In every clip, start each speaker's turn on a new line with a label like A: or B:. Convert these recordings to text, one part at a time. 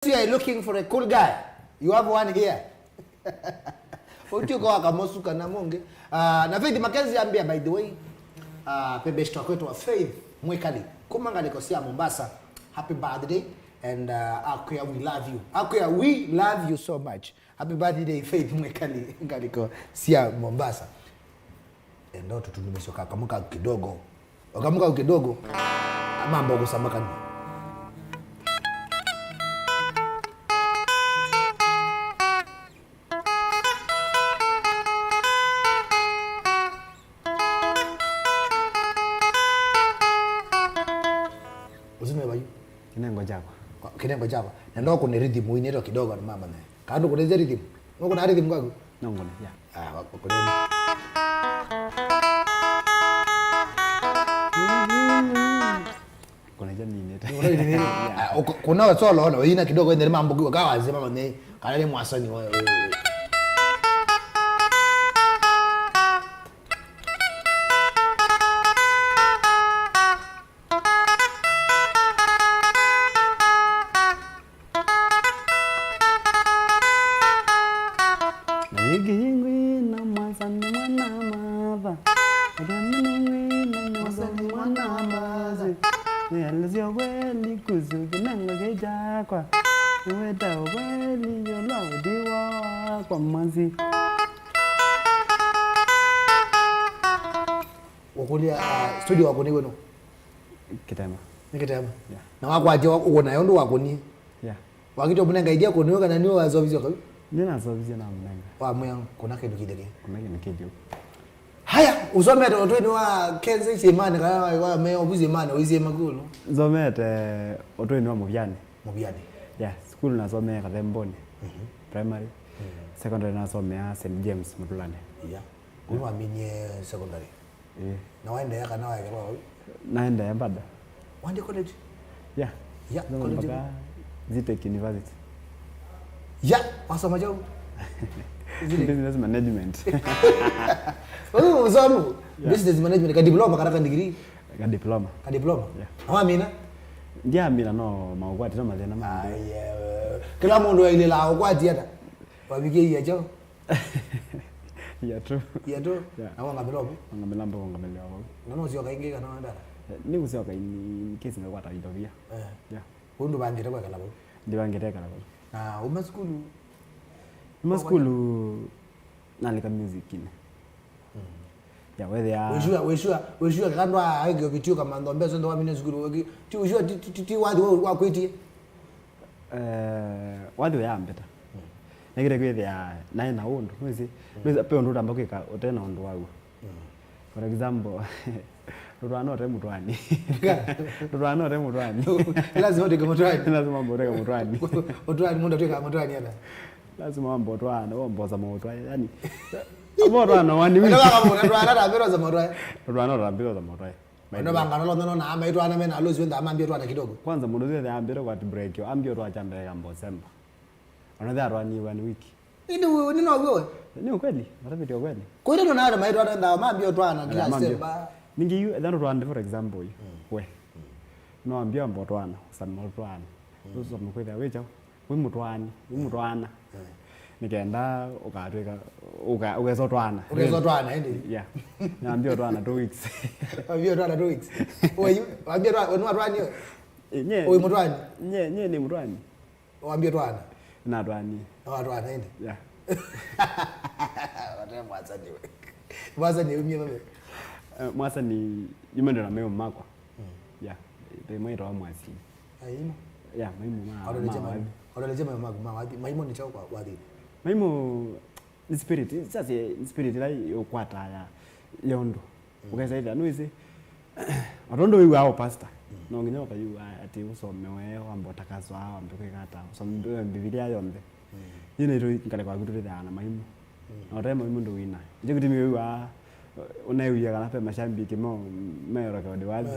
A: You are looking for a cool guy. You have one here. Utiko akamosuka na monge. Na Faith Kenze ambia, by the way, pebeshto kwetu wa Faith Mwekali. Kumanga nikosia Mombasa. Happy birthday and Akuya we love you. Akuya we love you so much. Happy birthday Faith Mwekali ngaliko sia Mombasa. Ndio tutunumesoka kamuka kidogo. Wakamuka kidogo. Mambo kusamaka. Kinengo jaba. Ndio kuna rhythm muineto kidogo na mama naye. Kando kuna rhythm. Kuna rhythm kwako?
B: Nongo ya.
A: Kuna.
B: Kuna jamii neta.
A: Kuna solo ona ina kidogo ndio mambo kwa wazi mama naye. Kana Mwasani wa. Wakulia studio wako ni wenu
B: kitema
A: yeah. Na wako aje uko nayo ndo wako ni
B: yeah
A: wakito mnanga idea ko niwe kana niwe wazovizio kwa
B: nina zovizio na mnanga
A: wa moyo kuna kitu kidege
B: kuna kitu
A: haya usome ndo ni wa Kenze chimani kana wa meyo buzimani wizie magulu
B: zomete otwe ni wa mubyane yeah school na zomeka themboni primary secondary na zomea St James Mutulane
A: yeah kwa minye secondary na waenda yaka na wae kwa
B: naenda ya bada
A: wande college
B: yeah
A: college
B: Zitec University
A: yeah wasoma jao
B: business management
A: oh uzamu business management ka diploma karaka degree
B: ka diploma
A: yeah ama mina
B: ndia mina no maugwati no mathena ma
A: kila mundu ile la ugwati hata wabige ya jao
B: ya tu
A: na wanga belobo
B: ngamelo
A: no sio kainge kana ndara
B: ni usio kaini kesi ngakwata idovia yeah
A: undu bandira kwa kalabo
B: ndibangete kalabo
A: na
B: umaskulu nalika music ine yeah whether ya
A: weshua kandwa aige vitio kama ndombezo ndo wamine skulu waki ti ujua ti wadu wa kwiti
B: wadu ya ambeta negire kwithia nae na undu mwezi pe undu tambakika utena undu wagu for example rurano re mutwani
A: lazima ndike mutwani
B: lazima mboteka mutwani
A: mutwani mundu tweka mutwani yana
B: lazima mbotwana womboza mutwani yani mutwana wani
A: ndo kama mutwana rabiro za mutwani
B: ndo
A: bangana lo na amba itwana mena alozi wenda amambia twana kidogo
B: kwanza mundu zile ambiro kwa break yo ambio twa chambeka mbosemba another one week
A: ndio nino wewe
B: ni ukweli marafiki ukweli
A: kwa hiyo ndo na maitwa ndo amambia twana kila semba
B: ningi you then rwanda for example we no ambia mbotwana sana motwana uso mkwenda wecha we mutwana nikaenda ukatweka ukazotwana
A: ndi
B: yeah naambia twana 2 weeks
A: ambia twana 2 weeks wewe ambia twana mutwani
B: nye
A: wewe mutwani
B: nye ni mutwani
A: ambia twana
B: na twani
A: twana ndi
B: yeah
A: Mwasani umye mame
B: Mwasani yimendo na meyo makwa yeah they might wa Mwasani
A: aimo
B: yeah maimu ma
A: audoleje mama maimo ni chao kwa wadi
B: maimu ni spirit sasa spirit lai yokwata ya yondo ukazaida nuize arondo wiwa ao pastor no nginya kayu ati usomewe wambo takazwa wambo kwikata usombe Biblia yombe yine ro ngale kwa gutu dana maimu ore maimu ndo wina je kuti miwa unaiuya kana pe mashambiki mero kwa diwadi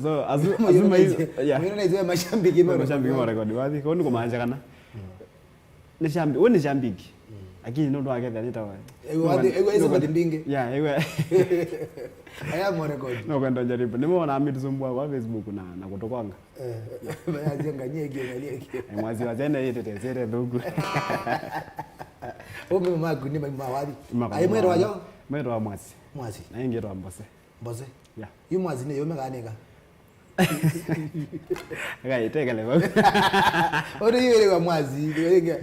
B: so azuma yeah
A: mimi naizwe mashambiki
B: mero kwa diwadi kwa niko manja kana ni shambiki lakini ndo agetha nita wa
A: ewe hizo badindinge
B: yeah ewe
A: aya mo record
B: no kwenda jaribu nimeona ametusumbua kwa Facebook na kutokwanga
A: bayajenga nyege nyege
B: mwazi wa zene yete tezere ndugu
A: obe magu ni mawadi ai mwero wajo
B: mwero wa mwazi na ingero wa mbose yeah
A: yu mwazi ne yo mekaneka
B: gai tegale baba
A: ori yele wa mwazi yenge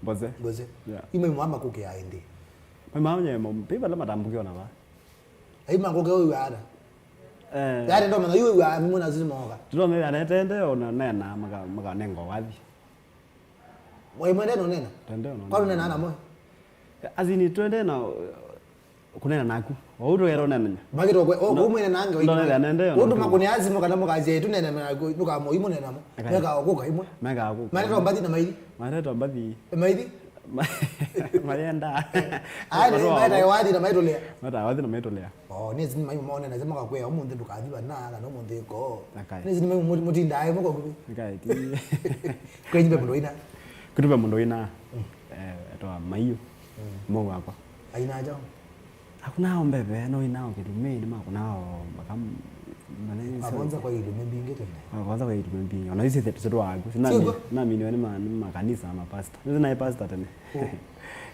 A: mbose
B: yeah
A: ime mama kuke aende
B: mama nyemo pipa la madambukiwa na ba
A: ai mangoke oyo ada yale ndo mana yu wa mimuna zimoga
B: tuone anetende ona nena maga nengo wathi
A: wewe mwende no nena
B: tende ona
A: kwa nena ana mo
B: azini twende na kunena naku waudo ero nena
A: magiro kwe umwene nange
B: oyo
A: undo makuni azimo kana mukaje yetu nena nago nuka mo imo nena mo mega okuka imo
B: mega akuka
A: mane to mbadi na maidi maidi
B: mayenda
A: ai ni maida wadi na maito lea oh nezi ni maimo maone na zema kwa kwe omunde ndukadhiba na kana omunde ko nezi ni maimo mutinda ai moko kubi
B: nkaiti
A: kwenye bebundo ina
B: kutuba mundo ina to mayu mo wako
A: aina aja
B: hakuna ombebe no inao kidume ni makunao makam manene
A: kwanza kwa ile mbinge tena
B: kwanza kwa ile mbinge ona hizi zetu wangu sina na mimi ni makanisa ama pastor ndio na pastor tena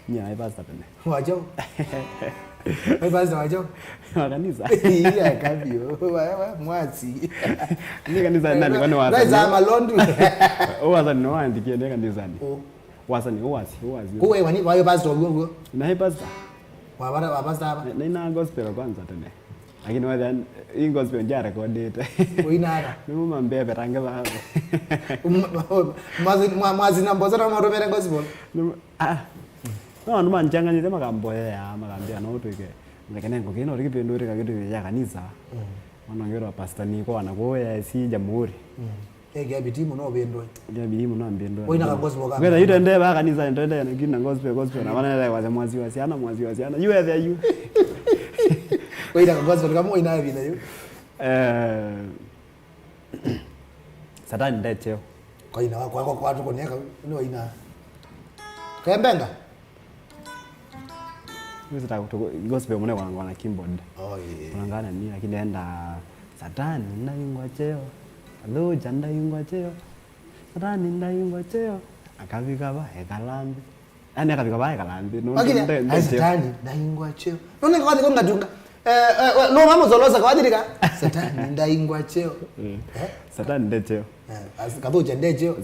B: nya pastor tena
A: wajo ai pastor wajo
B: makanisa
A: iya kabio mwasi
B: ni kanisa nani kwani wasa
A: za malondu
B: wasa ni waandikie ni kanisa ni wasa ni wasi
A: wewe wani wayo pastor wangu
B: na pastor
A: wa pastor hapa
B: na ina gospel kwanza tena lakini wale hii gospel ndio recorded
A: uinara
B: ni mbebe range ba
A: mazi nambo zara maro bere gospel
B: no ndo manchanganyite makambo ya makambia no tuike ngakene ngokeno rikipendo rika kitu ya kanisa wanongero pastor ni kwa anakoya si jamhuri
A: ege abitimu no bendo
B: ya bilimu no ambendo
A: oina gospel kama
B: ngeda yute ndeba kanisa ndende na kina gospel na wana wa mwazi wasiana you are there you
A: oina gospel kama oina vina you
B: Satani ndeteo
A: kwa ina kwa watu koneka no ina kembenga
B: hizo takuto gospel mune wana keyboard unangana ni lakini enda Satani ndayungwa cheo aloja ndayungwa cheo Satani ndayungwa cheo akavika ba ekalambi ani akavika ba ekalambi
A: no Satani ndayungwa cheo none kwa ndiko ngatunga lo mama zoloza kwa dirika Satani ndayungwa cheo
B: Satani ndecheo
A: kaboja ndecheo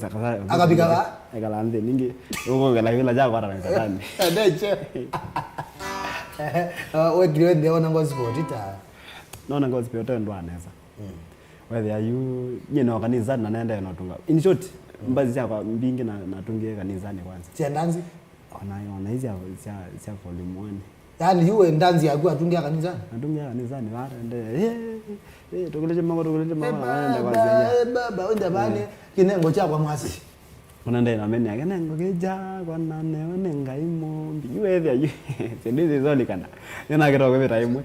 A: akavika ba
B: ekalambi ningi uko ngala jago ara Satani
A: ndecheo we griwe ndio na gospel tita
B: nona gospel to ndo aneza whether you know kanisa na naenda natunga in short mbazi yako mbingi na natungie kanisani kwanza
A: tia ndanzi
B: ona hizi ya volume 1
A: yani yue ndanzi yako atungia kanisani
B: wala ndio tukuleje mama naenda kwanza
A: baba unda bane kinengo cha kwa mwasi
B: unaenda na meni yake nengo keja kwa nane onenga imo whether you sendezi zoni kana yana kero kwa taimwe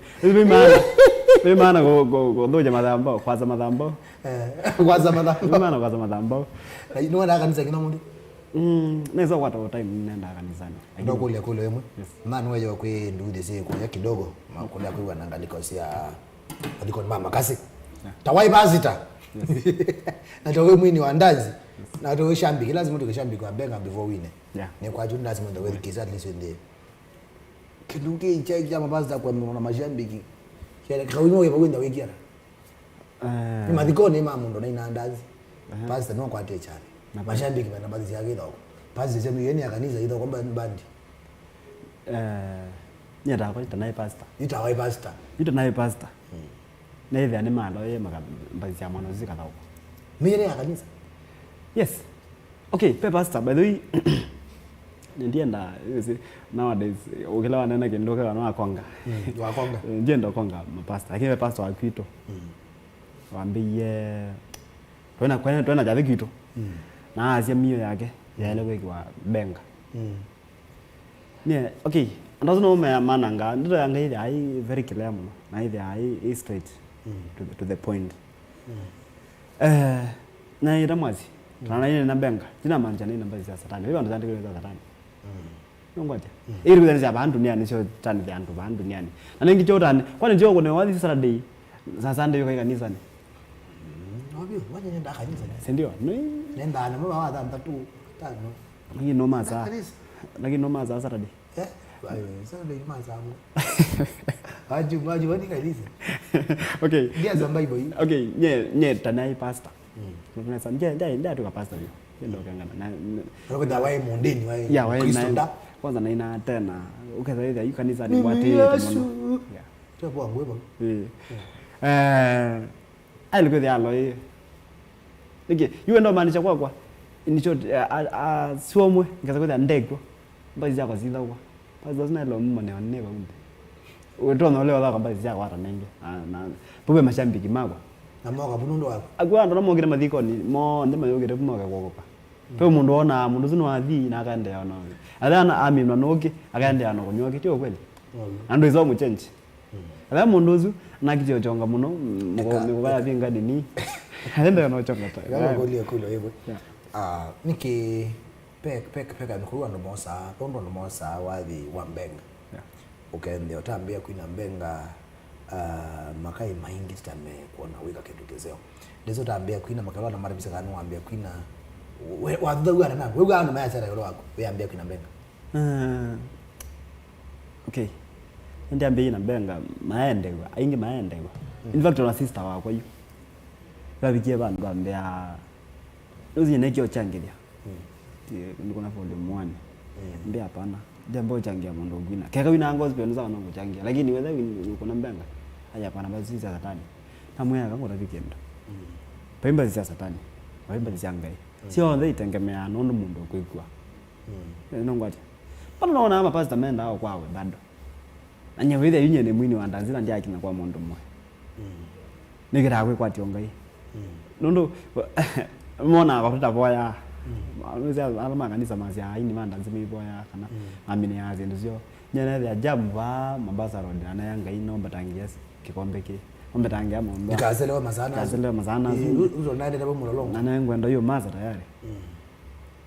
B: Pe mana go ndoja madambo kwaza madambo
A: kwaza
B: madambo
A: ni wana kanisa kina mundi
B: neza kwa time nenda kanisani
A: ndo kule wemwe manu wewe kwa ndude sije kwa kidogo makula kwa naangalia sia adiko mama kasi tawai bazita na tawe mwini wa ndazi na tawe shambi lazima tukishambi kwa benga before wine ni kwa juu lazima ndo wewe kisa at least ndio kiduke ichaja mabazita kwa mwana majambiki kile kawimo yepo kwenda wekiara ni madikoni mama ndo na inandazi pastor no kwa techani mashambiki bana baadhi yake ndio pastor sema yeye ni kanisa ndio kwamba bandi
B: nyata kwa tanaye pastor
A: itawahi
B: pastor na hivi ani malo yeye makabazi ya mwana zika dawo
A: mimi ni kanisa
B: yes okay pe pastor by the way ndienda nowadays ukila wanena kindoka wana konga ndienda konga mapasta lakini pastor wa Kwito waambie twena jadi Kwito na asia mio yake yaele kwa benga ne okay ndozo no me mananga ndo yanga ile ai very clear mno na ile ai straight to the point na ira mwazi tana ile na benga jina manja ni namba za Satani hiyo ndo zandiko za Satani ngwatia iri kuzenza abantu niani sio tani vya bantu niani na nengi chotani kwani njoo kuna wazi Saturday za Sunday yuko kanisa ni
A: obio waje nenda kanisa
B: si ndio
A: nenda na mama wa tatu tano
B: lakini noma za lakini noma za Saturday
A: Saturday mazamu Waju wani kanisa.
B: Okay.
A: Dia za Bible.
B: Okay, nye tanai pastor. Tunasema ndio tu pastor hiyo. Ndio kangana.
A: Roho da wai mondeni wai.
B: Ya wai na. Kwanza na ina tena. Ukazaida hiyo kanisa ni Ngwatilo tunaona. Yeah.
A: Tupo ngweba.
B: Alikuwa dia alo. Nige, yeye ndo maanisha kwa. Inicho suomwe ngaza kwa ndego. Mbazi yako zila kwa. Pazo zina lo mmane waneva unde. Wetona leo la kamba zia kwata nenge na bube mashambiki magwa
A: na moga bunundo wako
B: agwa ndo namogera mathiko ni mo ndema yogere bumoga gogopa pe mundu ona mundu zino athi na akande yana athana amimna noki akande yana kunyoki tio kweli ando izo mu change ala mundu zu na kitio chonga muno mugo baya binga dini aenda yana chonga ta
A: ngalo golia kulo yebo niki peka nikuwa ndo mosa tondo ndo mosa wathi wa mbenga ukende otambia kuina mbenga makai maingi tame kuona wika ketukezeo ndezo tambia kuina makalo na marabisa kanu ambia kuina wadhuga na wewe ana maasara yolo wako wewe ambia kuina mbenga
B: okay ndio ambia ina mbenga maendewa aingi maendewa in fact ona sister wako hiyo babikie bantu ambia uzi nekio changilia ndiko na volume 1 mbia hapana jambo changia mundu gwina keka wina ngozi pia nza wanongo changia lakini wewe uko na mbenga haya pana bazi za satani tamwea kango weekend paimba za satani paimba za ngai sio ndio itengemea nondo mundu kwikwa nongwati pana naona ama pastor menda au kwawe bado anya withe yunye ne mwini wa ndanzira ndia akina kwa mundu mwe nigira kwe kwati ngai nondo mona akatuta boya Anuza alama kanisa mazia ini manda nzime boya kana amine yaze ndizio nyene ya jamu ba Mombasa road ana yanga ino batangia kikombe ki ombe tangia momba
A: nikazelewa mazana uzo naende nabo mulolongo
B: ana ngwenda yo maza tayari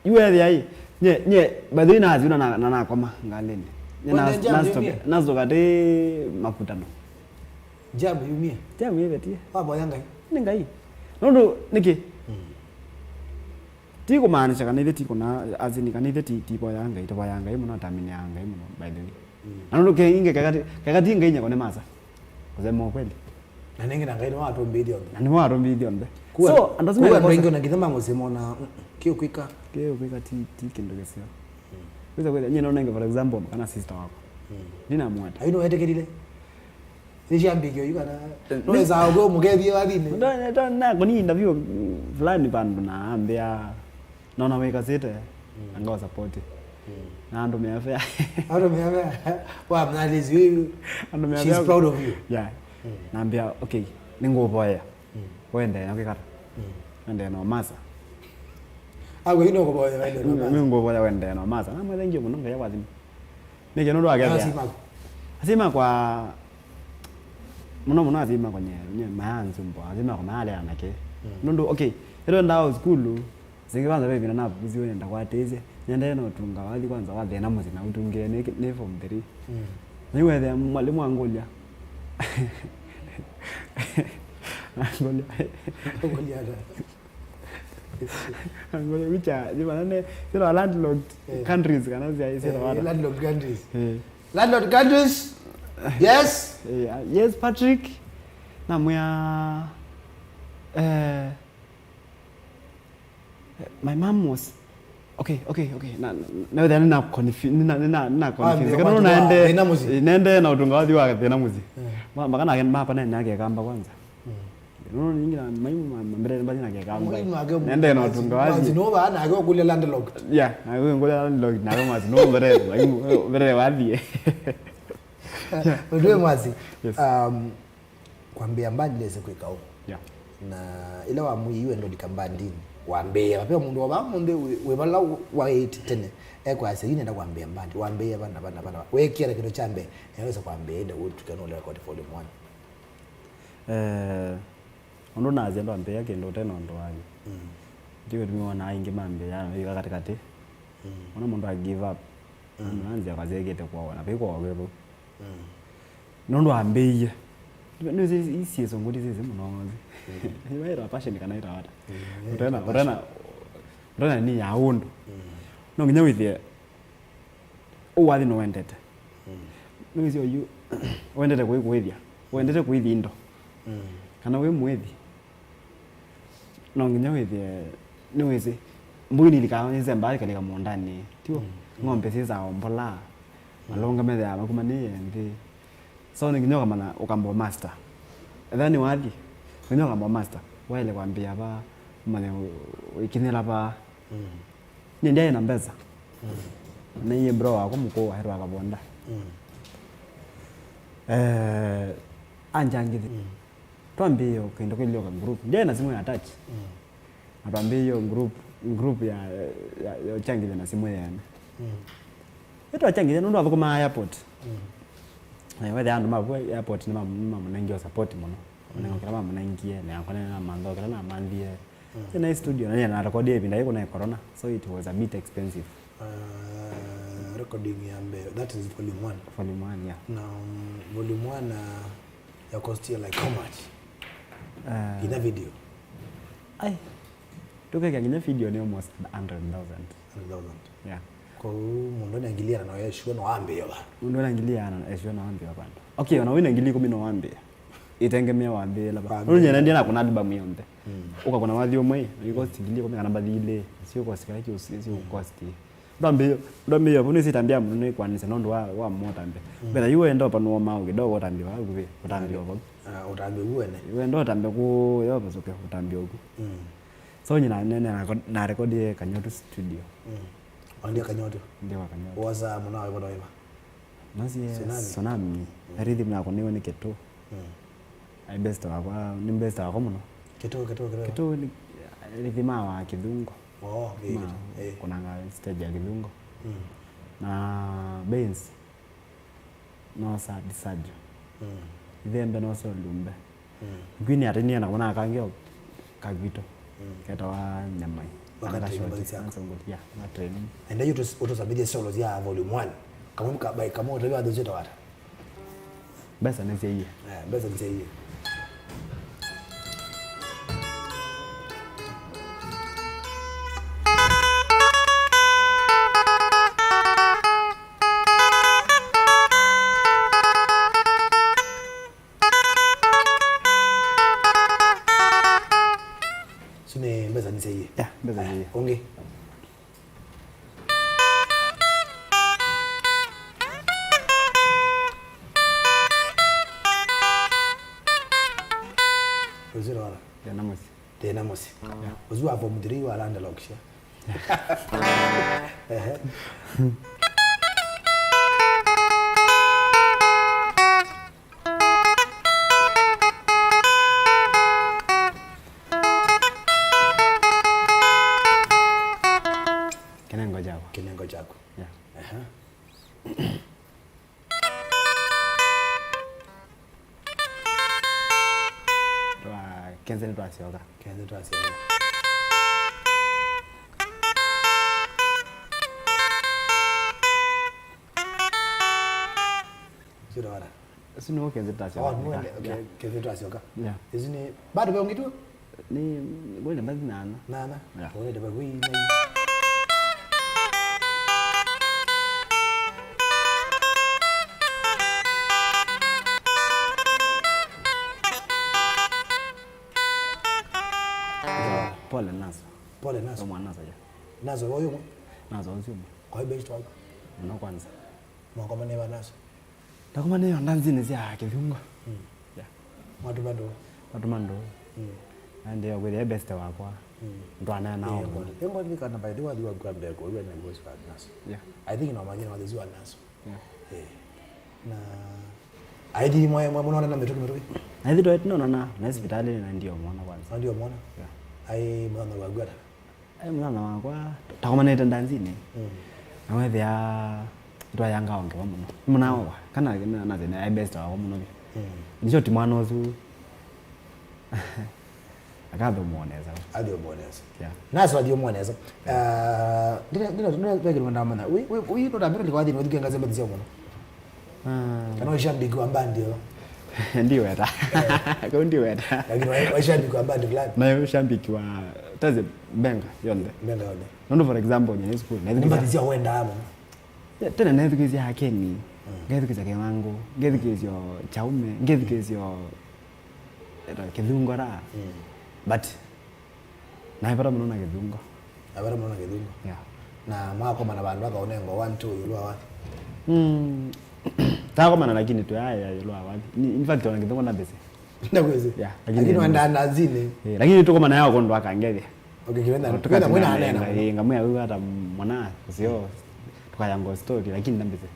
B: iwe ya nye badina azuna na koma ngaleni nazo kade makutano
A: jamu yumie
B: betie
A: babo yanga
B: ningai nondo niki tiko maanisha kanithe tiko na azini kanithe tipo yanga ito yanga imuno tamini yanga imuno by the way anondo ke inge kakati inge inya kone masa kusema kweli
A: na ninge na ngai no ato billion
B: na ni watu billion be so andazima
A: kwa mrengo na kithema ngosemona kio kwika
B: kendo kesio kweza kweli nyine naona for example kana sister wako nina mwata
A: aino etekelile sijambikyo yukana noeza ogo mugethi wathine
B: na kuni interview fulani bandu na ambia naona weka sete angao support na ndo meafia wa mnalizi wewe she's proud of you yeah naambia okay ningo boya wende na kikata wende no masa
A: ago ino go boya wende no masa
B: ningo boya wende no masa na mwele ngiyo munonga yawazi nige ndo agabia asima kwa muno azima kwenye maanzi mbo azima kwa mahali anake ndo okay ero ndao school zingibanza bebi na nabuzi wenda kwateze nyenda no tunga wali kwanza wa thena muzi na utunge ne form 3 niwe the mwalimu angolia angolia wicha jibana sio landlocked countries kana zia sio wala
A: landlocked countries yes
B: yes Patrick na mwa my mom was okay na then na confuse kana naende na utunga wathi wa thena muzi makana again mapa na nake kamba kwanza no ningira maimu mbere mbali nake kamba naende na utunga wathi
A: no ba na go kule landlocked
B: yeah na go kule landlocked na kama no mbere wathi
A: wewe mwazi kwambia mbadi leze kwikao
B: yeah
A: na ile wa muyiwe ndo dikambandini wambea bape mundu wa mundu we bala wa 8 tene ekwa ase yine ndakwambia mbandi wambea bana wekira kido chambe yaweza kwambia enda utukano le record volume
B: 1 ondo nazi ndo ambea kendo tena ndo wali ndiwe tumeona ingi mambe yana ika katikati ona mundu a give up Nanzi akazekete kwaona biko wabo nondo ambeye nize isizo ngudi zize munozi iwera passion kana ira wata utana ni yaundu no nginya withie uwathi no wendete nize you wendete kuithia wendete kuithia indo kana we mwethi no nginya withie niweze mbuni likaanze mbali kalika mondani tio ngombe sisa ombola malonga methe ya makumani ndi so nginyoka mana ukambo master then wathi nginyoka mo master wale kwambia ba mane ikinela ba ni ndiye na mbeza na yeye bro wako mko wa hero akabonda anjangithi twambie ukindo kwilio ka group ndiye na simu ya touch atwambie hiyo group ya changile na simu yana yetu achangile ndo avako ma airport wewe andu mabu airport ni mama mnangi support mono unangokera mama mnangie na yakona na mando kala na mandie na studio na record hivi ndio kuna corona so it was a bit expensive
A: recording ya that is volume
B: 1 yeah
A: now volume 1 ya cost like how much in a video
B: ai tukeka ngine video ni almost 100,000 yeah
A: kwa mundu angilia na yeshua no ambia ba
B: mundu angilia na yeshua no ambia bando okay na wina ngili 10 no ambia itengemea waambie laba nunye ndia na kuna album yonde uka kuna wathi omwe iko singili kwa kana badile sio kwa sikala ki sio cost ndambe yo bunu sitambia mundu ni kwanisa nondo wa motambe bela yuwe ndo pa no ma kidogo tambi wa kuve utambi obo
A: utambi uwene
B: yuwe ndo tambe ku yo bazuke utambi oku so nyina nene na record Kanyoto studio
A: Andia Kanyoto
B: ndio Kanyoto
A: waza munawe bodo iba
B: nasi sonami rhythm yako niwe ni keto ai best wa ni best wa muno keto ni rhythm wa kidungo kuna stage ya kidungo na bass no sad then no so lumbe gwini atenia na kuna kangeo kagito keta wa nyamai
A: wakati mbanzi yako
B: ya na training
A: and you to submit solos ya volume 1 kama mkabai kama utabiwa adozeto wata
B: besa nzi hii
A: besa nzi hii
B: besa hii
A: onge uzira wala tena mosi uzwa hapo mdiri wala anda lokisha Kinengo chako
B: yeah Kenze ndo asioga
A: sio wala
B: sino Kenze ndo asioga
A: okay Kenze ndo asioga
B: yeah
A: isini bado beongi tu
B: ni bole mbazi nana
A: yeah ole de bagui na pole nazo
B: mwanazo ya
A: nazo wewe
B: nazo nzima
A: kwa hiyo best wako
B: no kwanza
A: mwako maneva nazo
B: takoma nayo ndanzini zya kivyungo
A: yeah watu bando and they with the best wako ndo ana nao ngo ni kana by the way you grab there go when I go to nazo yeah I think no manyana wazi wa nazo yeah na aidi mwa mwana na metoki
B: aidi do etno na hospitali na ndio mwana kwanza
A: ndio mwana yeah ai mwana wa gwada
B: ai mwana wakwa takomanete ndanzini nawe thia ndo yanga onge wa muno munawa kana na thina ai best wa muno nicho ti mwana uzu akatho muoneza
A: adio muoneza
B: yeah
A: naso adio muoneza ndina peke ndamana we ndo ndabira likwadi no dikenga zembe dzia muno kana washambiki wa mbandi yo
B: ndio eta kwa ndio eta
A: lakini washambiki wa mbandi fulani
B: na washambiki wa taze benga yonde nondo for example ni school
A: na mbandi dzia wenda hapo
B: tena na hizo yake ni ngethikizia kiwango ngethikizio chaume ngethikizio era kithungo ra but na ivara muno na kithungo
A: yeah na mwako mana bandu akaonengo 1 2 yulwa wapi
B: tako mana lakini tu haya yulwa wapi in fact ona kithungo na bese
A: ndakwezi
B: yeah
A: lakini wanda nazine
B: lakini tuko mana yao kondo akangethia
A: okay kiwenda mwana anena
B: ngamwe huyu hata mwana sio tukayango story lakini ndambese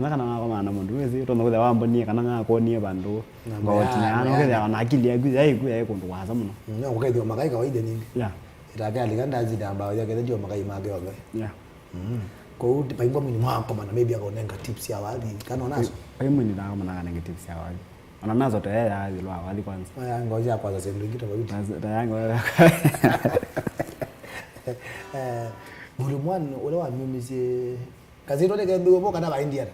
B: kana ngako mana mundu wezi to ngothe wambonie kana ngako nie bandu ngotina ano kethe ana akili yaku yai kundu waza muno
A: no ukethio makai kawaida nyingi
B: yeah
A: itaga aliganda zida ambao yake ndio makai mage waga
B: yeah
A: kwa hiyo paingwa mimi mwako mana maybe akaonenga tips ya wadi kana unazo
B: mimi ni ndanga mana kana tips ya wadi ana nazo to yeye hadi lwa wadi kwanza
A: ngoja kwanza sema ngito babu
B: tayango
A: mulimwan ule wa mimize kaziro le kendo boka na ba India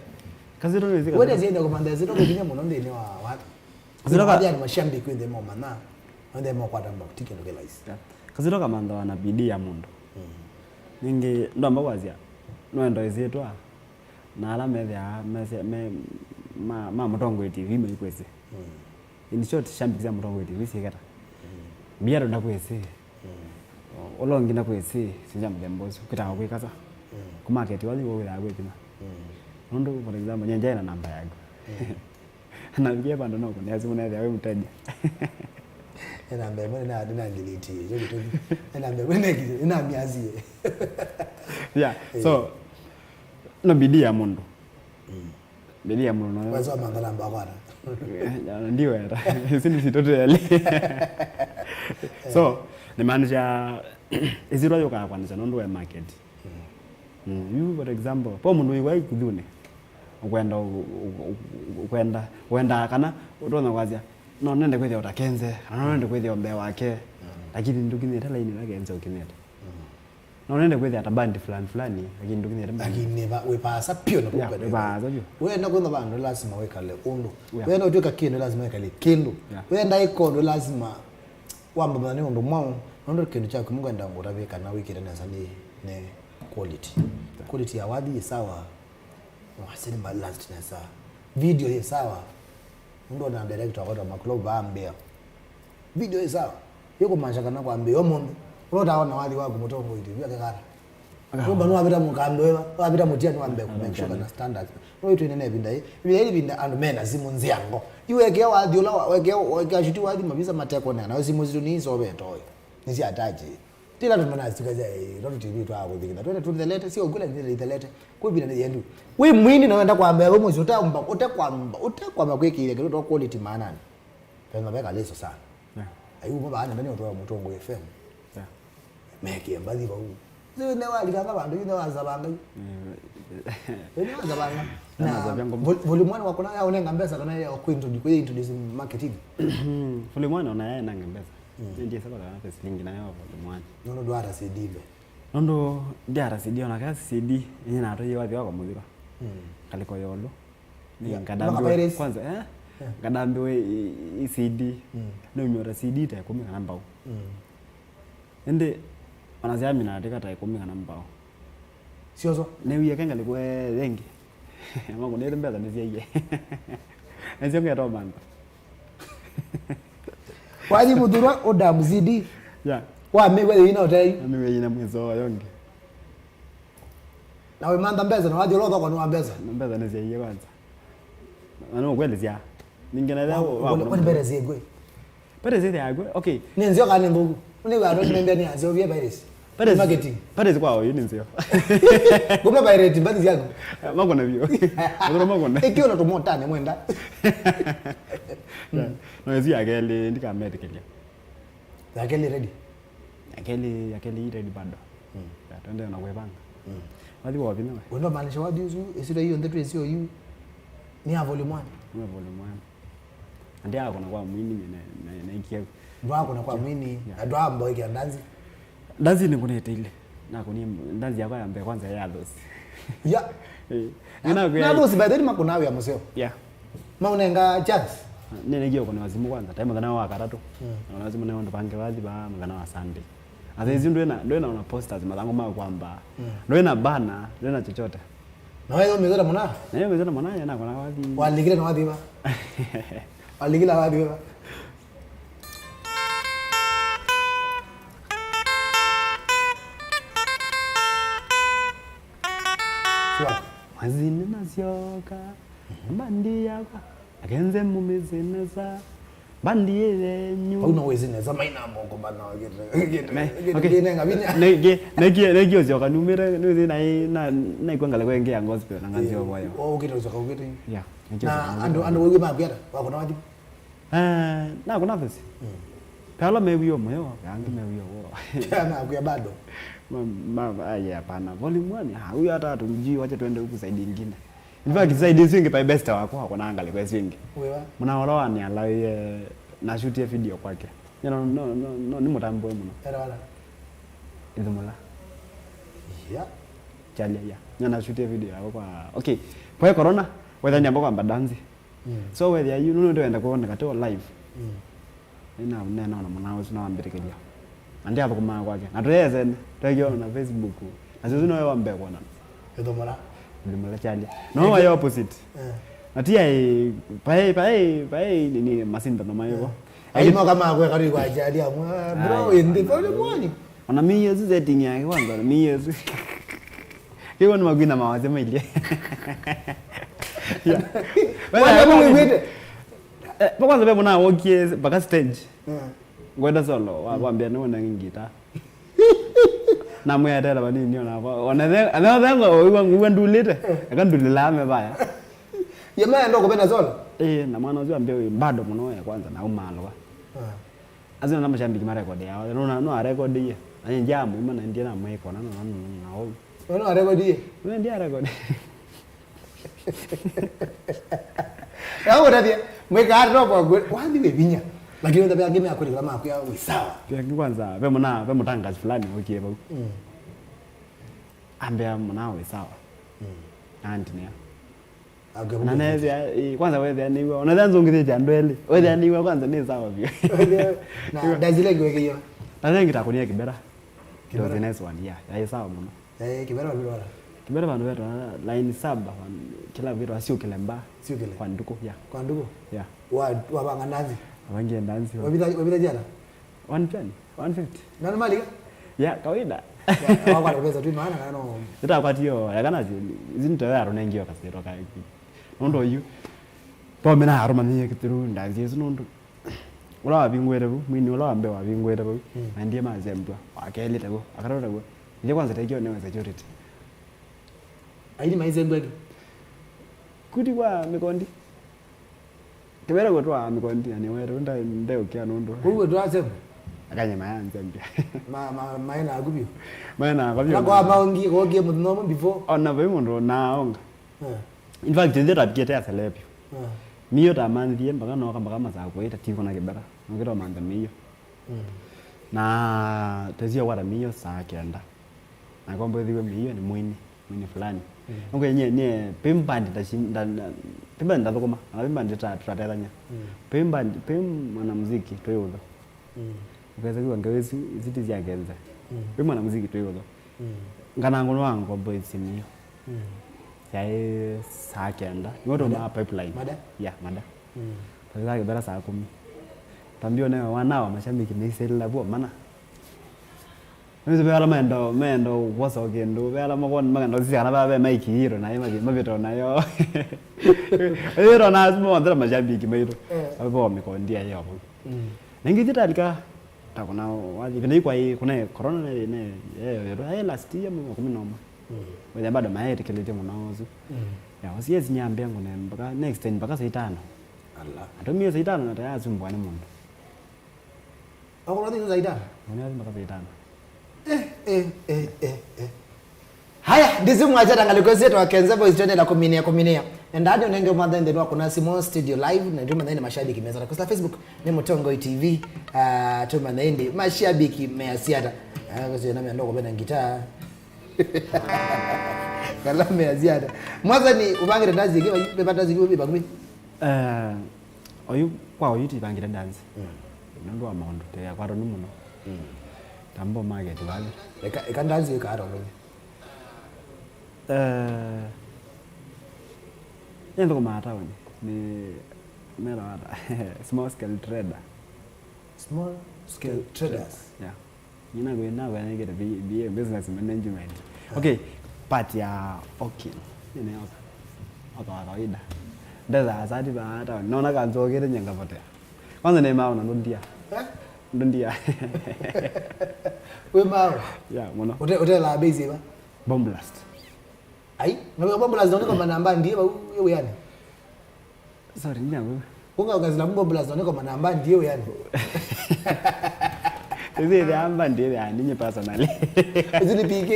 B: kaziro le zika
A: wede zienda komanda ziro ko kinyamo nonde ni wa wapi ziro ka yani mashambi kwende mo mana nonde mo kwa tamba tike ndo kelaisi
B: kaziro kama ndo ana bidii ya mundu ningi ndo amba wazia no ndo ezetwa na ala methia ma mutongo TV me kwese in short shambi za mutongo TV sikata biado na kwese olongi na kwese sinja mlembozo kitaka kwikaza ku market wali wo ya kwepina ndo for example nyanja ina namba yako na ngie bando noko nyazi munethe awe mteja
A: ena mbele na adina delete hiyo kitu ena mbele ina miazie
B: yeah so no bidii ya mundu bidii ya mundu no
A: wazo mangala mbakwana
B: ndio era sisi sitoto yale so the manager iziro yoka kwanza ndo we market you for example po mundu iwai kudune kwenda kana utona kwazia no nende kwethia uta Kenze no nende kwethia ombe wake lakini ndukineta line la Kenze ukineta no nende kwethia ata band fulani lakini ndukineta
A: lakini we pasa pio no
B: kupa baza pio
A: we na kwenda bandu lazima wekale undo we na utoka kino lazima wekale kendo we nda ikondo lazima wamba bana ndo mwao ndo kendo chako mungu enda ngora veka na wiki tena sani ne quality ya wadi sawa Mwasani balance na sawa video hii sawa ndo na director wa club ambia video hii sawa yuko manjaka na kwambia omuntu unotaona wali wako mutongo hivi yake kara kumba no abira mukando abira mutia no ambe kumekishoka na standards no itu ine nebinda hii binda and men azimunzi yango iweke wadi ola weke shuti wadi mabisa mateko na zimuzi ni hizo betoyo nisi ataje tila ndo mana sikaza ndo TV tu ako dikina twende to the letter sio kula ni the letter kubina ni yendu we Mweene naenda kwambia wewe mwezi utakwamba kwekile kile quality maana ni pema beka leso sana ayu baba ndani watu wa mutongo FM meke mbali ba huu zile ne wali kanga bandu yine wazabanga yine wazabanga na volume 1 wako na onenga mbesa kana ya introduce marketing
B: volume 1 ona yeye nanga mbesa ndiye sababu kana pesa nyingi nayo volume 1
A: nono dwara CD be
B: nondo diara CD ona ka CD yenye na to yewa kwa muzika kaliko yolo ni ngadambiwe kwanza ngadambiwe i CD no nyora CD ta kumika namba ende anazami na ateka ta kumika namba
A: sio so
B: ne wiye kenga likwe wengi mangu ne mbeza ne ziye nzio ngero manda
A: waji mudura oda mzidi
B: yeah
A: wa mewe ina otai
B: mewe ina mwezo yonge
A: na we manda mbeza na waji lodho kwa no mbeza
B: mbeza ne ziye kwanza ano kweli zia ningena leo
A: wako mbere zigwe
B: pere zile agwe okay
A: nenzio kana ndugu ni wa ndo mbea ni azio via virus pere marketing
B: pere kwao yini nzio
A: kumbe virus mbadi yako
B: mako na vio ndio mako na
A: ekio na tumotane mwenda
B: no zia agele ndika medical
A: akeli ready
B: akeli ready bado twende na kwepanga wadi wa bina
A: ndo maanisha wadi uzu isiro hiyo ndetu sio hiyo ni ya volume 1
B: ni volume 1 ndio ako na kwa Mweene na
A: Ndwa kuna kwa Mweene ndwa mboy ya danzi.
B: Danzi ni kunete ile. Na kuni danzi yako ya mbe kwanza ya those.
A: Ya. Na those by the way makunawe ya museo.
B: Yeah.
A: Maunenga chance.
B: Nene gyo kuna wazimu kwanza time kana wa karatu. Na wazimu nayo ndo pange wazi ba mgana wa Sunday. Azizi ndo na posters malango mao kwamba ndo na bana ndo na chochote.
A: Na wewe umezera mwana?
B: Na wewe umezera mwana yana kuna wazi.
A: Waligila na wazi ba. Waligila wazi ba.
B: Mazini nasyoka bandi yako akenze mumizineza bandi yenyu
A: hauna wezineza maina mbongo bana wagete
B: okay nege nege zyoka numere nuzi na ikwangala kwenge ya gospel na nganzyo boyo
A: ukito zoka ukito
B: yeah
A: na ando wewe mabiara wako na wapi
B: na kuna vesi pala mewiyo moyo yangi mewiyo
A: tena kuya bado
B: aya hapana volume 1 huyu hata hatumjui, wacha tuende huku side nyingine. In fact side swing pa best wako hakuna angali kwa swing.
A: Wewe
B: mnaoloa ni alaye na shoot ya video kwake. No ni mutambo mno.
A: Era wala.
B: Idumula.
A: Yeah.
B: Chalia ya. Na shoot ya video yako kwa okay. Kwa corona wewe nyambo kwamba dance. So whether you know ndo enda kuona kato live. Ina nena na mwanao tunawaambirikia. Andi hapo kuma kwake. Na tuweze tegyo na Facebook. Na sisi no yawambe kwana.
A: Idumula.
B: Idumula chalia. No wa opposite. Natia pai ni masinda no mayo.
A: Aimo kama kwa kari kwa chalia bro indi pole mwani.
B: Ana mimi hizo setting yake kwanza mimi hizo. Hiyo ni magwina mawaze mili. Yeah. Wewe
A: mwite.
B: Kwanza bebo na wokie baka stage. Gwenda solo waambia no na ngita. Na mwe atela bani nio na ana wewe ndulite akandulila ame baya.
A: Yema ndo kupenda solo.
B: Na mwana wazio ambia bado mno ya kwanza na umalo. Azina na mashambiki ma record yao. No record ye. Ani jamu ima na ndia na mwe kona na.
A: No record ye.
B: No ndia record.
A: Yao ndio mwe ka ro kwa wandi we binya. Lakini ndio game yako ni kama ya sawa.
B: Pia kwanza we mutangazi fulani okay ba. Ambia mnawe sawa. Antinia. Na nezi kwanza wewe ni wewe unadhani ungeze jandwele. Wewe ni wewe kwanza ni sawa pia.
A: Na dazile ngwe hiyo.
B: Nadhani nitakunia kibera. Kilo the next one ya sawa mno.
A: Kibera wapi wala?
B: Kibera bandu wetu line 7 kila vitu asio kilemba.
A: Sio kile.
B: Kwa nduko ya.
A: Kwa nduko?
B: Ya.
A: Wa banga nazi.
B: Wange ndanzi.
A: Wabida jana?
B: 120, 150.
A: Nani mali?
B: Ya kawaida.
A: Wako anaweza tu maana kana no.
B: Ndio wakati hiyo yakana zinto yaro nengio kasiro kai. Nondo yu. Po mena haruma ni kitiru ndanzi yesu nondo. Ula wabingwere bu, mwini ula wambe wabingwere bu. Na ndiye mazembwa. Wakelita bu, akarora bu. Ile kwanza tekio ne security.
A: Aini maizembwa ki.
B: Kuti kwa mikondi. Kibera gotwa mikondi ani wero nda ukia nondo.
A: Kuwe ndo azemba.
B: Akanye mayanze mpya.
A: Maina agubio.
B: Maina agubio.
A: Kwa maongi gogie mudno before.
B: Ona ve mundo naonga. In fact ndio tapikete ya celeb. Miyo ta manthie mpaka no kama za kuita tiko na kibera. Ngiro manda miyo. Na tezia wala miyo saa kenda. Na kombo dhiwe miyo ni Mweene fulani. Ngo nye pimbandi tashinda pimbandi ndakoma. Na pimbandi tutatanya. Pimbandi mwanamuziki toyulo. Ukaweza kuwa ngawezi ziti zya Kenze. Mwanamuziki toyulo. Ngana ngono wangu boy simio. Yae saa kenda. Ngoto ma pipeline.
A: Mada?
B: Yeah, mada. Sasa kibera saa 10. Tambio nayo wanao mashambiki ni sela bo mana. Mimi bela mendo wasa ogendo bela makon magando zisiana babe maiki hiro na mabito nayo. Hiro na asmo ndra mashambiki mairo. Abo mikondia hiyo. Ningijita takuna wazi vile kwa hii kuna corona ne last year mimi 10 wewe bado maere kelete mnaozo ya wasiezi nyambia ngone mpaka next time mpaka saa 5 Allah atumie saa 5 na tayari zumbwane mundu
A: akona ndio saa 5
B: mwana mpaka saa 5
A: haya ndizo mwacha tangaliko zetu wa Kenze boys channel la kuminia Ndani unenge mwanza ndeni wako na Simon Studio Live na ndio mwanza mashabiki meza na kwa Facebook ni Mutongo TV tu mwanza mashabiki measiata kwa nami ndo kwa gitaa kala measiata Mwasani ubangire dance ngiba bepata zigibo bibagumi
B: oyu kwa oyuti bangire dance ndo amaondo te akwaro numuno tambo market wale
A: eka dance ka aro
B: yendo kama town ni mera wata small scale traders yeah nina go na get be business management okay part ya okay ni oka kawaida ndaza asadi ba town naona kanzo kile nyanga potea kwanza ni maana ndondia
A: we mao
B: yeah mwana
A: hotel la base ba
B: bomb blast
A: ai na bomb blast ndio kama namba ndiye wewe yani
B: sorry nyango
A: unga ukazila bomb blast ndio kama namba ndiye yani
B: Hizi amba ndiye yani nye personally
A: zile PK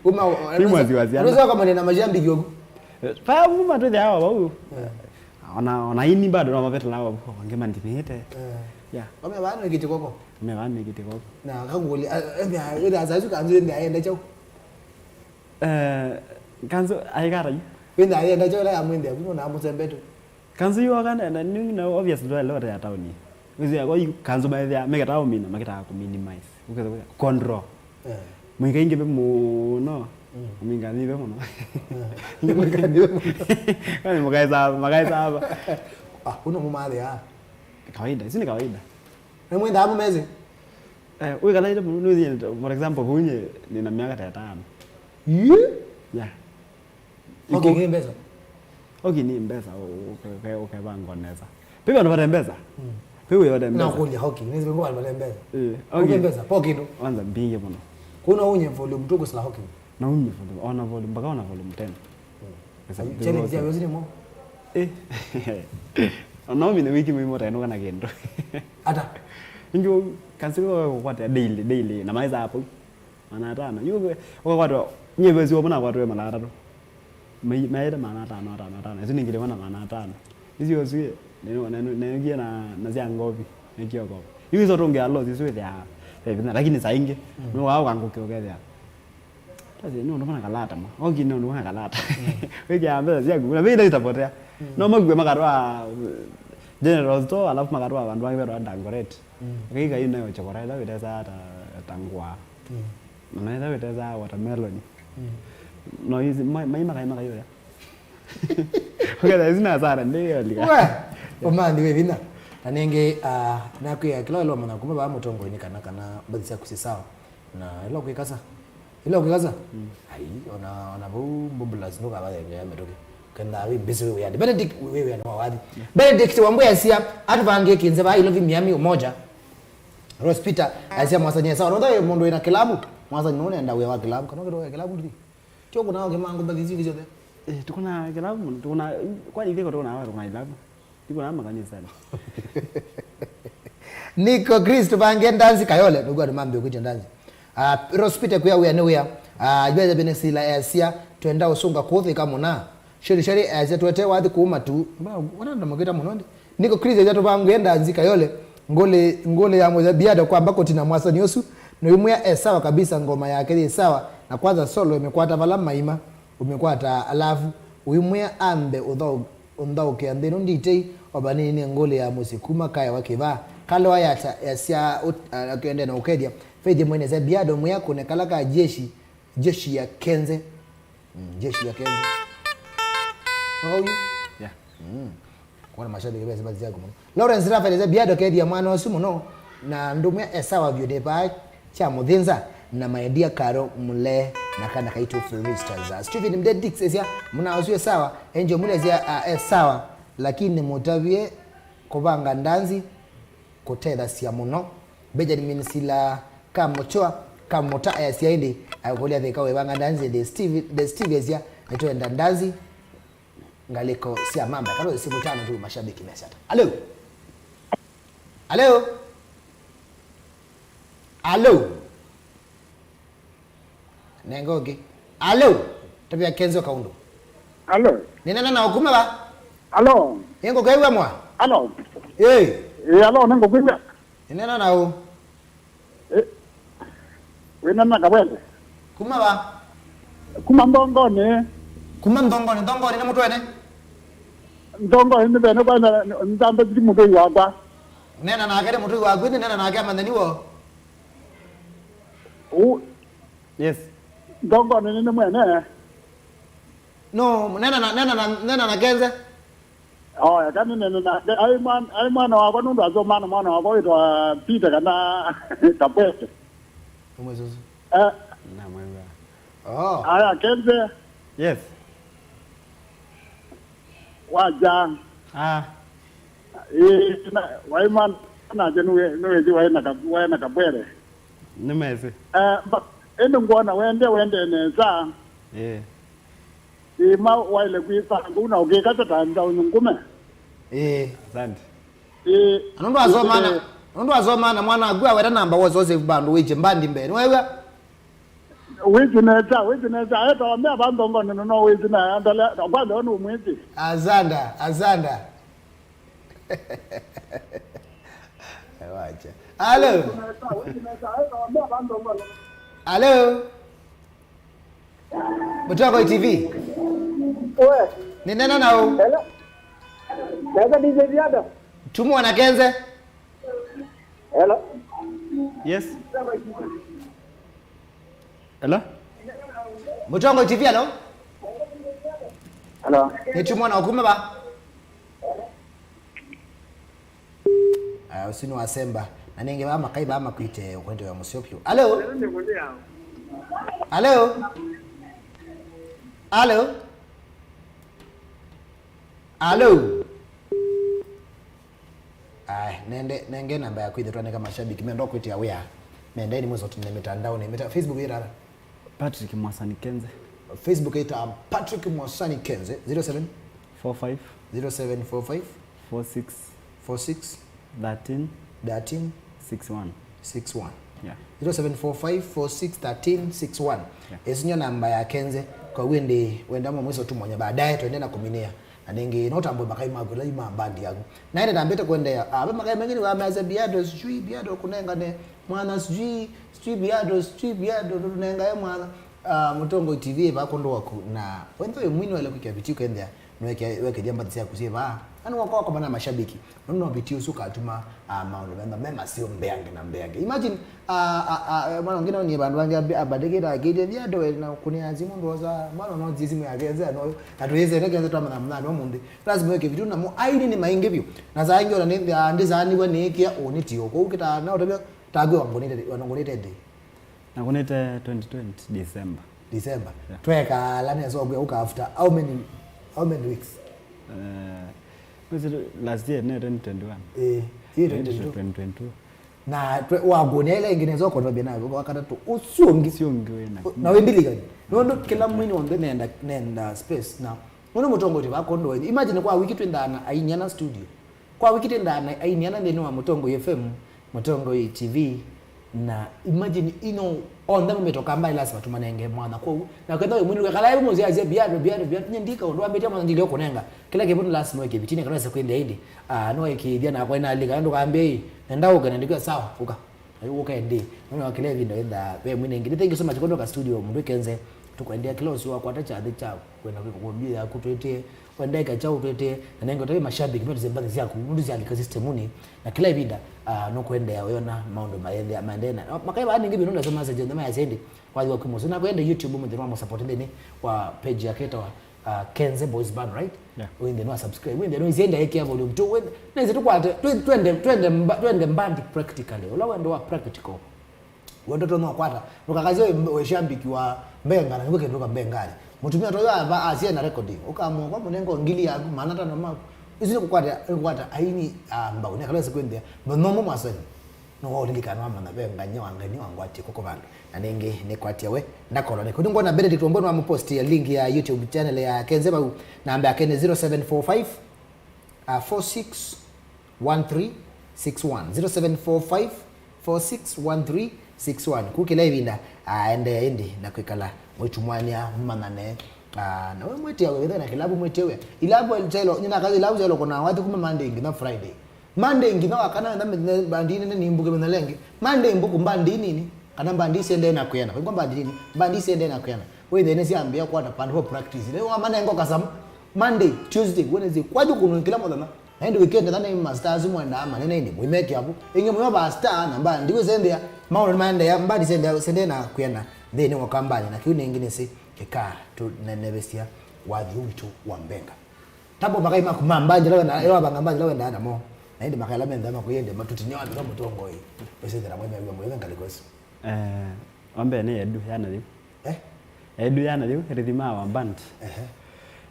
B: uma primwazi wazi
A: unaweza kama nina majambi kidogo
B: pa uma tu dawa bau ona ini bado na mapeta lawa ngema ndimete yeah
A: kama bana kitikoko na kanguli enda azazu kanzu enda aenda chao
B: kanzu aigara
A: enda aenda chao la amwende kuno na mutsembeto
B: kanzu yo kana na ninga obviously do lot ya town uzi yako kanzu ba ya mega town mina makita ku minimize ukeza control mwinga inge be muno mwinga ni be muno kani magaiza
A: uno mumale
B: kawaida sini kawaida
A: na mwenda hapo mezi
B: wewe kana ile nuzi for example hunye nina miaka 5 yeah
A: okay mbeza
B: okay ni mbeza okay bangoneza piga ndo mbeza wewe yote mbeza
A: na kuja hockey nizi ngo wale mbeza okay mbeza poki ndo
B: anza mbinge bwana
A: kuna unye volume tuko sala hockey
B: na unye volume ona volume mpaka ona volume 10
A: challenge ya wazini mo
B: ona mimi wiki mimi tano kana kendo
A: ata
B: injo kansiko kwa daily na maiza hapo mana tano yuko kwa nyebezi wabona kwa tu mala tano maida mana tano hizo ningile wana mana tano hizo yosi neno na zia ngovi nikioko hizo tonge allo hizo ya lakini sainge no wao kangu kiogea sasa no ndo kalata ma ogi no ndo kalata wewe ambaye zia kuna vile itapotea no magwe makarwa general store alafu makarwa abantu wange bero ndangorete akiga ina yo chokora ila weteza ata tangwa na ila weteza watermelon no hizi mai maka hiyo ya okay zina sara ndio lika
A: omandi we vina tanenge na kuya kila lo mwana kuma ba mutongo ni kana badisa kusisawa na ilo kuikaza ai ona bombo lazima ka bale ya metoke kana we busy we yani Benedict wewe yani wawadi Benedict wamboya sia atuvange Kenze ba ilo vimiami umoja Rose Peter asia Mwasani sawa ndo mondo ina kilabu Mwasani none enda we wa kilabu kana ndo kilabu ndi tio kuna wake mango bazizi hizo
B: tukuna kilabu tukuna kwa hivi kuna wao kuna kilabu tukuna makanisa sana
A: Nico Kristo bange ndanzi kayole ndugu mambe ukuje ndanzi Rose Peter kuya we anywhere jweza benesila asia twenda usunga kothi kama na sheri asia twete wadi kuuma tu wana ndo mageta munondi Nico Kristo jato bange ndanzi kayole ngole ya moja Biado kwa ambako tina Mwasani yosu no yumya sawa kabisa ngoma yake ni sawa na kwanza solo imekwata vala maima umekwata alafu uyumya ambe undao kiandeno nditei obanini ngole ya musikuma kaya wakiva kalo ayata yasia akiende na ukedia feje Mweene za Biado mwe yako ne kalaka jeshi ya Kenze jeshi ya Kenze
B: yeah
A: kwa mashabiki bese bazi yako Lawrence Rafael za Biado kedia mwana wasumu no na ndumya esawa vyode ba cha mudhinza na maedia karo mule na kana kaito freestyle Stephen Mdedix esia muna oswe sawa enjo mule zia sawa lakini mutavie kobanga ndanzi koteda sia muno Benjamin sila kamota asia indi akolia theka we banga ndanzi the Steve esia aito ndandazi ngaliko sia mamba kama simu tano tu mashabiki mesata Allo Nengoge. Allo. Tabia Kenze kaundo.
C: Alo.
A: Nina na ukuma ba?
C: Alo.
A: Yengo kaiwa mwa?
C: Alo.
A: Alo
C: nango kwiwa.
A: Nina na u.
C: Wena na kabwele.
A: Kuma ba?
C: Kuma ndongone.
A: Kuma ndongone na mutwene?
C: Ndongone ni bene kwa nzambe ndi muto yakwa.
A: Nena na akere mutu wa gwini nena na akere mandani wo.
B: Yes.
C: Ndongone ni Mweene.
A: No, nena na Kenze.
C: Ya kani nena na ai mwana wako ndo azomana mwana wako itwa Peter kana kapwete.
A: Umwezuzu.
B: Na mwewe.
C: Aya Kenze.
B: Yes.
C: Waja. Waiman na jenu ji waina kapwere.
B: Nimeze.
C: Endo ngona wende neza. Ima waile kuisa nguna ukikata tanda unyungume.
B: Asante.
A: Anondo azomana mwana agwa wera namba wozoze bandu wije mbandi mbere. Wewe
C: Wizineza eto wame abandu ngone no wizina andala kwanda onu mwezi.
A: Azanda. Wacha. Hello. Mutoko TV.
C: Oe.
A: Ni nena nao?
C: Hello. Daga DJ Biado.
A: Tumu wana Kenze.
C: Hello.
B: Yes. Hello.
A: Mutoko TV hello.
C: Hello.
A: Ni tumu wana ukume ba? Usinu wasemba. Na ninge ba makaiba ama kuite ukwende wa Musiopyo. Hello. Hello. Nenge namba ya kwithe twaneka mashabiki mendo kwitia wea. Menda ni mwezo tunne mitandao ni Facebook ira.
B: Patrick Mwasani Kenze.
A: Facebook ita Patrick Mwasani Kenze
B: 0745
A: 0745
B: 46 13 61. Yeah.
A: 0745461361. Esinyo namba ya Kenze kwa wenda mwezo tu mwenye baadaye tuende na kuminia. Aningi notambo makai magula ima bandi yangu. Na ile ndambete kwenda abe makai mengine wa amaze Biado sijui Biado kunenga ne mwana sijui Biado tunenga ye mwana Mutongo TV ba kondo wako na wendo Mweene wale kukia bitiu kenda weke jamba tsia kusiba anu wako bana mashabiki nono bitiu suka atuma maondo mema sio mbeange na mbeange imagine mwana ngine ni bandu bange abadegera gede Biado na kuniazi mundu waza mwana no zizimu ya Kenze no atuweze Kenze twamana mnani omunde lazima weke bitiu na mo aini ni mainge byo na za ngyo na ndizani bone kia onitio ko ukita na otabya tagwe wangonete de
B: nakunete 2020 December. Yeah.
A: Tweka lani azogwe uka after how many weeks?
B: Last year 2021.
A: Year
B: 2022.
A: Na wagonela ingine zoko ndo bena wakata tu usiongi
B: wena.
A: Na wembili gani? Nondo kila Mweene wambe nenda space na ngono Mutongo ti bakondo imagine kwa wiki twendana ainyana studio. Kwa wiki twendana ainyana ndeno wa Mutongo FM, Mutongo TV na imagine on them metoka mbali lazima tumanenge mwana kwa na kwenda Mweene kala yebo mozia azia Biado nyandika ndo ambetia mwana ndilio kunenga kila kitu lazima weke bitini kana se kwenda hindi no ikidia na kwa ina liga ndo kaambie nenda uga nandika sawa uka ndi nona kile vindo enda we Mweene ngine thank you so much kondo ka studio mundu Kenze tukaendea close wa kwata cha cha kwenda kukwambia kutwete kwenda ka cha utwete na nengo tawe mashabiki mtu zembazi zako mundu zalika systemuni na kila ibida no kwenda weona maondo maendena makai bani ngibi nunda soma za jenda mayazendi kwa hiyo kimozo na kwenda YouTube mwenye wa support ndeni wa page yake to Kenze Boys Band right wende no subscribe wende no izenda yake ya volume 2 wende na izetu kwa twende mbandi practically ulawa ndo wa practical wendo tono kwata ukakazi weshambiki wa mbenga na ngoke ndoka mbengale mutumia toyo ava asie na recording ukamwa kwa munengo ngili ya maana tano mako izile kukwata aini mbao ne kalese kwende nomo Mwasani no olingika no amana benga nyawanga ni wangwati koko bandu na nenge ne kwatia we ndakolo ne kudingo na Benedict Ombono wa post ya link ya YouTube channel ya Kenze ba namba yake ni 0745 461361 0745 461361 kukila ivinda aende na kwikala mwitumwania manane na wewe mwete wewe na kilabu mwete wewe ilabu eltelo nyina kazi ilabu zelo kuna watu kuma Monday ngina Friday Monday ngina wakana na bandini ni mbuke benalenge Monday mbuku mbandi nini kana mbandi sende na kuyana kwa mbandi nini mbandi sende na kuyana wewe ndene si ambia kwa pande practice leo amana ngo kasam Monday Tuesday Wednesday kwaju kuno kila modana and weekend ndana masters mwenda ama nene ndi mwimeke hapo inge mwe ba star na mbandi we sende ya maana Monday ya mbandi sende na kuyana then wakambani na kiuni nyingine si keka tu nenebesia wadhi witu wa mbenga tabo bakai makumambanje lawe na ela bangambanje lawe ndana mo na ndi makala menda makuyende matutinyo wapi kama tongo hii pese ndana mweme mwe ngalikosi
B: ombe ne edu yana liu edu yana liu rhythma wa band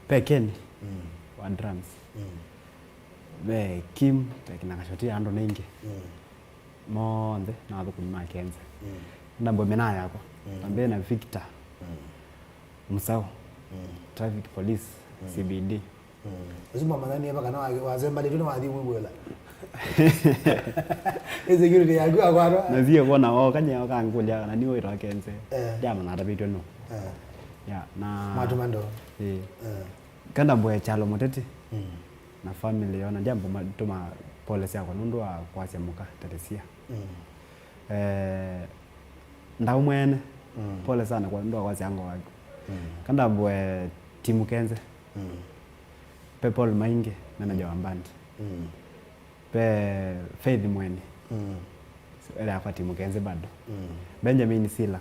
B: pekeni wa drums be kim pekina kashoti ando ningi monde na wadu kuma Kenze ndambo mena yako ambe na Victor Musao traffic police CBD
A: uzuma manani hapa kana wazemba ndio wadhi mwela security yagu agwaro
B: nazio kona wao kanya wakangulia na niwe ro Kenze jama na tabito no ya na
A: matumando
B: kanda mboya chalo motete na family yona jambo matuma policy yako nundwa kwa semuka tatesia ndau Mweene pole sana kwa ndo kwa yango wako kanda mbwe timu Kenze People Mainge manager wa band pe Faith Mweene ele kwa timu Kenze bado Benjamin Sila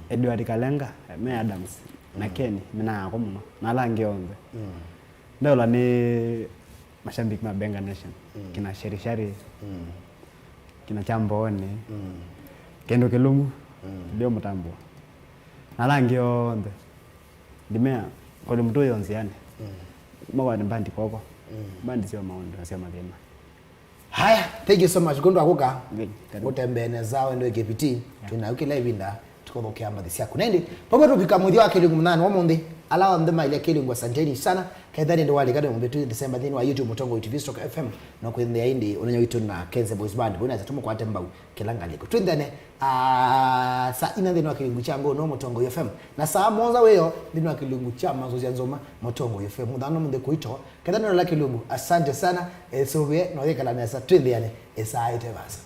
B: Edward Kalenga me Adams na Kenny mina yako muno na lange onze ndio la ni mashambiki mabenga nation kina Sherishari kina Chambone Kendo Kelungu ndio mtambo na lange onze dimea kwa mtu yonzi yani mwa ni bandi koko bandi sio maondo sio magema
A: haya thank you so much gondo akoka utembene zao ndio GPT tunawikila ibinda tukoboke amathisi yako nende popo tupika muthi wa kilingu munani wa mundi alawa ndema ile kilingu asanteni sana kaithani ndo wali kada mbetu December then wa YouTube Mutongo TV Stock FM na kwende indi unanya witu na Kenze Boys Band bona zatumo kwa tembau kilanga liko twendane saa ina ndino wa kilingu chango no Mutongo FM na saa monza weyo ndino wa kilingu cha mazoezi nzoma Mutongo FM mudano munde kuito kaithani ndo la kilingu asante sana esobe no yekala na sa twende yani esa ite basa